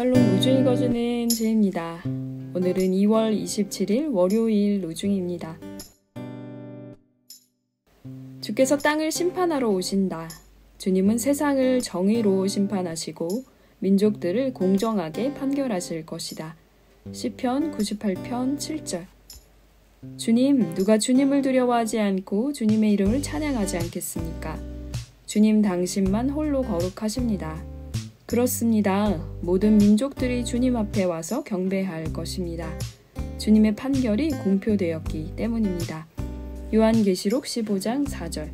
샬롬 로중 읽어주는 제입니다. 오늘은 2월 27일 월요일 로중입니다. 주께서 땅을 심판하러 오신다. 주님은 세상을 정의로 심판하시고 민족들을 공정하게 판결하실 것이다. 시편 98편 7절. 주님, 누가 주님을 두려워하지 않고 주님의 이름을 찬양하지 않겠습니까? 주님 당신만 홀로 거룩하십니다. 그렇습니다. 모든 민족들이 주님 앞에 와서 경배할 것입니다. 주님의 판결이 공표되었기 때문입니다. 요한계시록 15장 4절.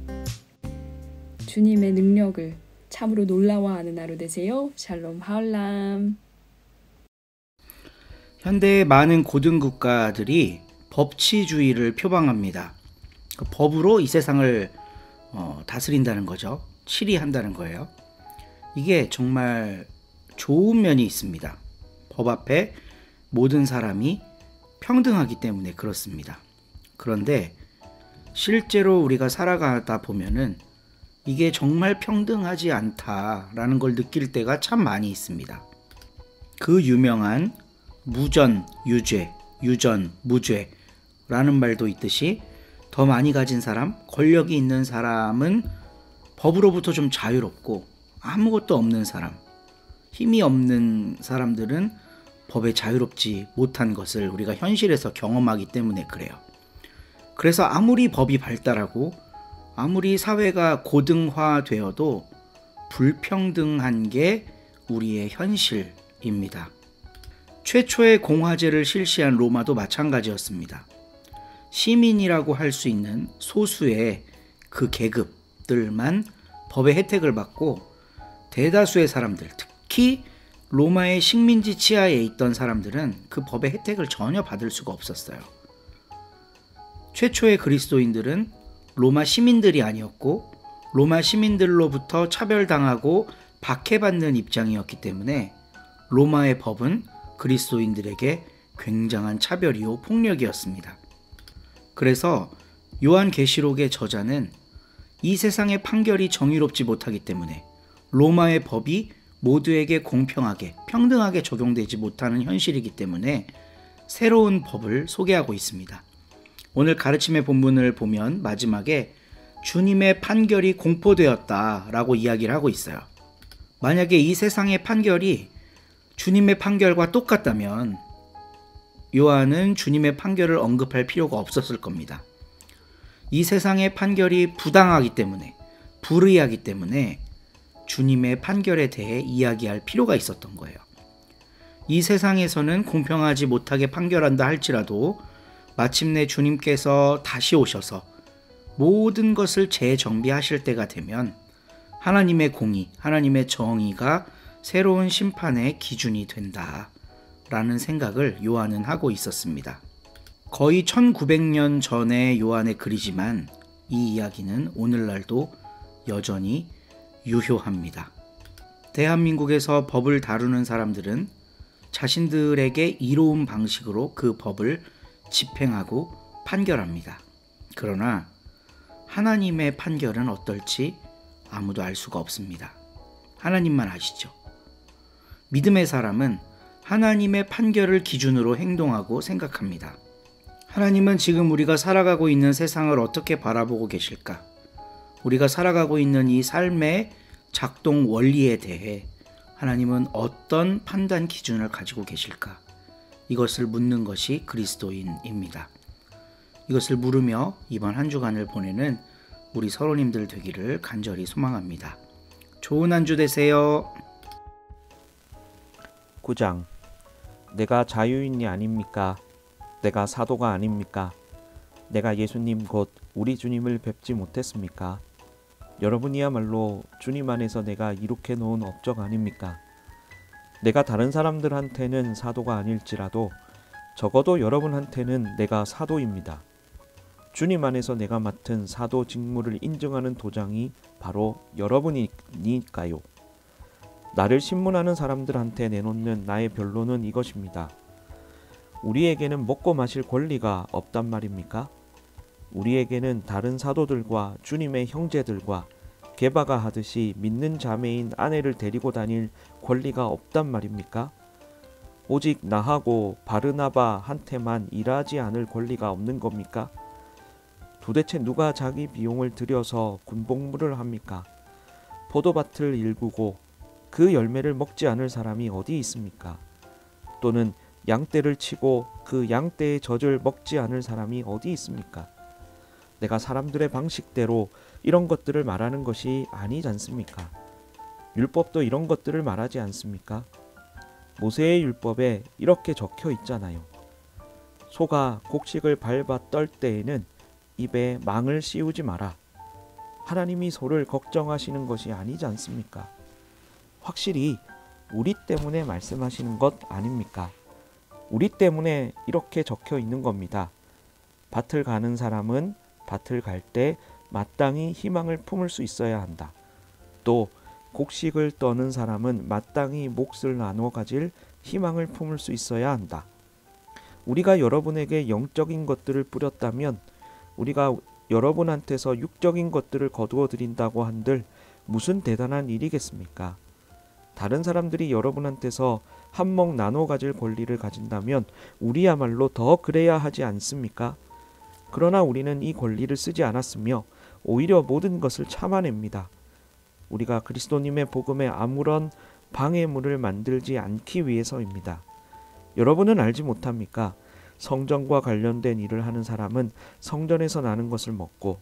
주님의 능력을 참으로 놀라워하는 하루 되세요. 샬롬 하울람. 현대의 많은 고등 국가들이 법치주의를 표방합니다. 법으로 이 세상을 다스린다는 거죠. 치리한다는 거예요. 이게 정말 좋은 면이 있습니다. 법 앞에 모든 사람이 평등하기 때문에 그렇습니다. 그런데 실제로 우리가 살아가다 보면은 이게 정말 평등하지 않다라는 걸 느낄 때가 참 많이 있습니다. 그 유명한 무전, 유죄, 유전, 무죄라는 말도 있듯이 더 많이 가진 사람, 권력이 있는 사람은 법으로부터 좀 자유롭고 아무것도 없는 사람, 힘이 없는 사람들은 법에 자유롭지 못한 것을 우리가 현실에서 경험하기 때문에 그래요. 그래서 아무리 법이 발달하고 아무리 사회가 고등화되어도 불평등한 게 우리의 현실입니다. 최초의 공화제를 실시한 로마도 마찬가지였습니다. 시민이라고 할 수 있는 소수의 그 계급들만 법의 혜택을 받고 대다수의 사람들, 특히 로마의 식민지 치하에 있던 사람들은 그 법의 혜택을 전혀 받을 수가 없었어요. 최초의 그리스도인들은 로마 시민들이 아니었고 로마 시민들로부터 차별당하고 박해받는 입장이었기 때문에 로마의 법은 그리스도인들에게 굉장한 차별이요 폭력이었습니다. 그래서 요한계시록의 저자는 이 세상의 판결이 정의롭지 못하기 때문에 로마의 법이 모두에게 공평하게 평등하게 적용되지 못하는 현실이기 때문에 새로운 법을 소개하고 있습니다. 오늘 가르침의 본문을 보면 마지막에 주님의 판결이 공포되었다라고 이야기를 하고 있어요. 만약에 이 세상의 판결이 주님의 판결과 똑같다면 요한은 주님의 판결을 언급할 필요가 없었을 겁니다. 이 세상의 판결이 부당하기 때문에, 불의하기 때문에 주님의 판결에 대해 이야기할 필요가 있었던 거예요. 이 세상에서는 공평하지 못하게 판결한다 할지라도 마침내 주님께서 다시 오셔서 모든 것을 재정비하실 때가 되면 하나님의 공의, 하나님의 정의가 새로운 심판의 기준이 된다라는 생각을 요한은 하고 있었습니다. 거의 1900년 전의 요한의 글이지만 이 이야기는 오늘날도 여전히 유효합니다. 대한민국에서 법을 다루는 사람들은 자신들에게 이로운 방식으로 그 법을 집행하고 판결합니다. 그러나 하나님의 판결은 어떨지 아무도 알 수가 없습니다. 하나님만 아시죠. 믿음의 사람은 하나님의 판결을 기준으로 행동하고 생각합니다. 하나님은 지금 우리가 살아가고 있는 세상을 어떻게 바라보고 계실까? 우리가 살아가고 있는 이 삶의 작동 원리에 대해 하나님은 어떤 판단 기준을 가지고 계실까? 이것을 묻는 것이 그리스도인입니다. 이것을 물으며 이번 한 주간을 보내는 우리 서로님들 되기를 간절히 소망합니다. 좋은 한 주 되세요. 9장. 내가 자유인이 아닙니까? 내가 사도가 아닙니까? 내가 예수님 곧 우리 주님을 뵙지 못했습니까? 여러분이야말로 주님 안에서 내가 이룩해 놓은 업적 아닙니까? 내가 다른 사람들한테는 사도가 아닐지라도 적어도 여러분한테는 내가 사도입니다. 주님 안에서 내가 맡은 사도 직무를 인정하는 도장이 바로 여러분이니까요. 나를 신문하는 사람들한테 내놓는 나의 변론은 이것입니다. 우리에게는 먹고 마실 권리가 없단 말입니까? 우리에게는 다른 사도들과 주님의 형제들과 게바가 하듯이 믿는 자매인 아내를 데리고 다닐 권리가 없단 말입니까? 오직 나하고 바르나바한테만 일하지 않을 권리가 없는 겁니까? 도대체 누가 자기 비용을 들여서 군복무를 합니까? 포도밭을 일구고 그 열매를 먹지 않을 사람이 어디 있습니까? 또는 양떼를 치고 그 양떼의 젖을 먹지 않을 사람이 어디 있습니까? 내가 사람들의 방식대로 이런 것들을 말하는 것이 아니지 않습니까? 율법도 이런 것들을 말하지 않습니까? 모세의 율법에 이렇게 적혀 있잖아요. 소가 곡식을 밟아 떨 때에는 입에 망을 씌우지 마라. 하나님이 소를 걱정하시는 것이 아니지 않습니까? 확실히 우리 때문에 말씀하시는 것 아닙니까? 우리 때문에 이렇게 적혀 있는 겁니다. 밭을 가는 사람은 밭을 갈 때 마땅히 희망을 품을 수 있어야 한다. 또 곡식을 떠는 사람은 마땅히 몫을 나누어 가질 희망을 품을 수 있어야 한다. 우리가 여러분에게 영적인 것들을 뿌렸다면 우리가 여러분한테서 육적인 것들을 거두어 드린다고 한들 무슨 대단한 일이겠습니까? 다른 사람들이 여러분한테서 한몫 나눠 가질 권리를 가진다면 우리야말로 더 그래야 하지 않습니까? 그러나 우리는 이 권리를 쓰지 않았으며 오히려 모든 것을 참아냅니다. 우리가 그리스도님의 복음에 아무런 방해물을 만들지 않기 위해서입니다. 여러분은 알지 못합니까? 성전과 관련된 일을 하는 사람은 성전에서 나는 것을 먹고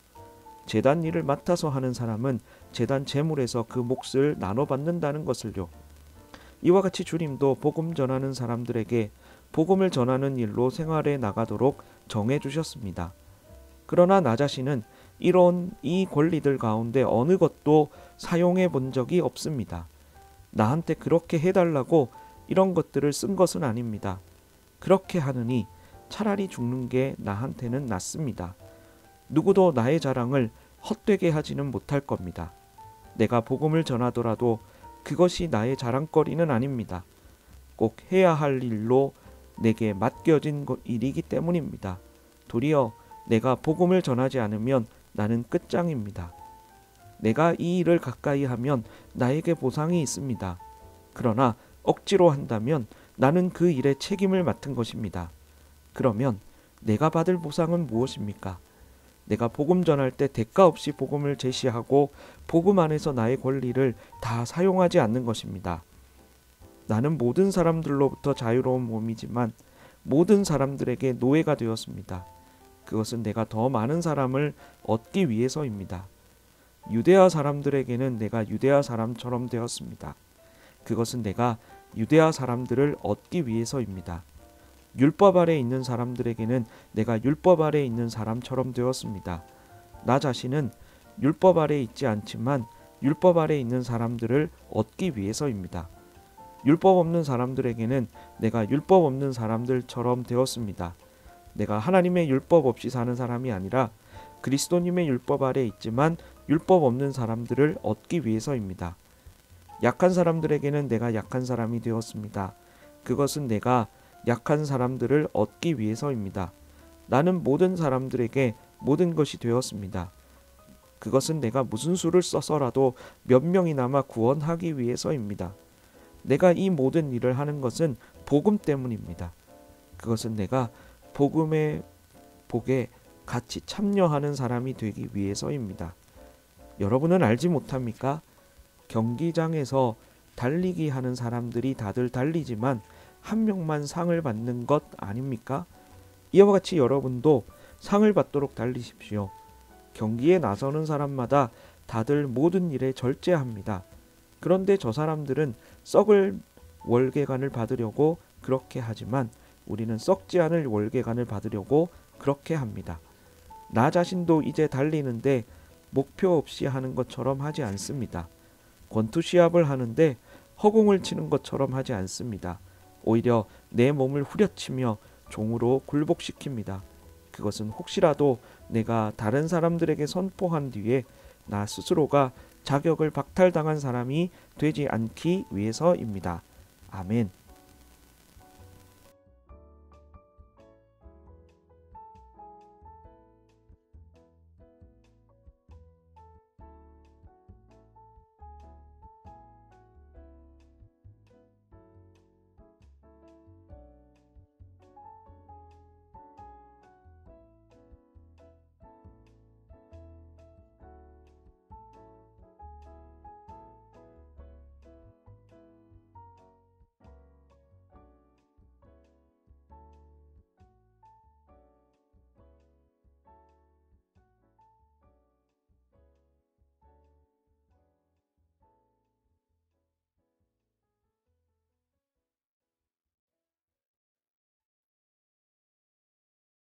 제단 일을 맡아서 하는 사람은 제단 제물에서 그 몫을 나눠 받는다는 것을요. 이와 같이 주님도 복음 전하는 사람들에게 복음을 전하는 일로 생활해 나가도록 정해 주셨습니다. 그러나 나 자신은 이런 이 권리들 가운데 어느 것도 사용해 본 적이 없습니다. 나한테 그렇게 해달라고 이런 것들을 쓴 것은 아닙니다. 그렇게 하느니 차라리 죽는 게 나한테는 낫습니다. 누구도 나의 자랑을 헛되게 하지는 못할 겁니다. 내가 복음을 전하더라도 그것이 나의 자랑거리는 아닙니다. 꼭 해야 할 일로 내게 맡겨진 일이기 때문입니다. 도리어 내가 복음을 전하지 않으면 나는 끝장입니다. 내가 이 일을 가까이 하면 나에게 보상이 있습니다. 그러나 억지로 한다면 나는 그 일에 책임을 맡은 것입니다. 그러면 내가 받을 보상은 무엇입니까? 내가 복음 전할 때 대가 없이 복음을 제시하고 복음 안에서 나의 권리를 다 사용하지 않는 것입니다. 나는 모든 사람들로부터 자유로운 몸이지만 모든 사람들에게 노예가 되었습니다. 그것은 내가 더 많은 사람을 얻기 위해서입니다. 유대아 사람들에게는 내가 유대아 사람처럼 되었습니다. 그것은 내가 유대아 사람들을 얻기 위해서입니다. 율법 아래 있는 사람들에게는 내가 율법 아래 있는 사람처럼 되었습니다. 나 자신은 율법 아래 있지 않지만 율법 아래 있는 사람들을 얻기 위해서입니다. 율법 없는 사람들에게는 내가 율법 없는 사람들처럼 되었습니다. 내가 하나님의 율법 없이 사는 사람이 아니라 그리스도님의 율법 아래 있지만 율법 없는 사람들을 얻기 위해서입니다. 약한 사람들에게는 내가 약한 사람이 되었습니다. 그것은 내가 약한 사람들을 얻기 위해서입니다. 나는 모든 사람들에게 모든 것이 되었습니다. 그것은 내가 무슨 수를 써서라도 몇 명이나마 구원하기 위해서입니다. 내가 이 모든 일을 하는 것은 복음 때문입니다. 그것은 내가 복음의 복에 같이 참여하는 사람이 되기 위해서입니다. 여러분은 알지 못합니까? 경기장에서 달리기 하는 사람들이 다들 달리지만 한 명만 상을 받는 것 아닙니까? 이와 같이 여러분도 상을 받도록 달리십시오. 경기에 나서는 사람마다 다들 모든 일에 절제합니다. 그런데 저 사람들은 썩을 월계관을 받으려고 그렇게 하지만 우리는 썩지 않을 월계관을 받으려고 그렇게 합니다. 나 자신도 이제 달리는데 목표 없이 하는 것처럼 하지 않습니다. 권투 시합을 하는데 허공을 치는 것처럼 하지 않습니다. 오히려 내 몸을 후려치며 종으로 굴복시킵니다. 그것은 혹시라도 내가 다른 사람들에게 선포한 뒤에 나 스스로가 자격을 박탈당한 사람이 되지 않기 위해서입니다. 아멘.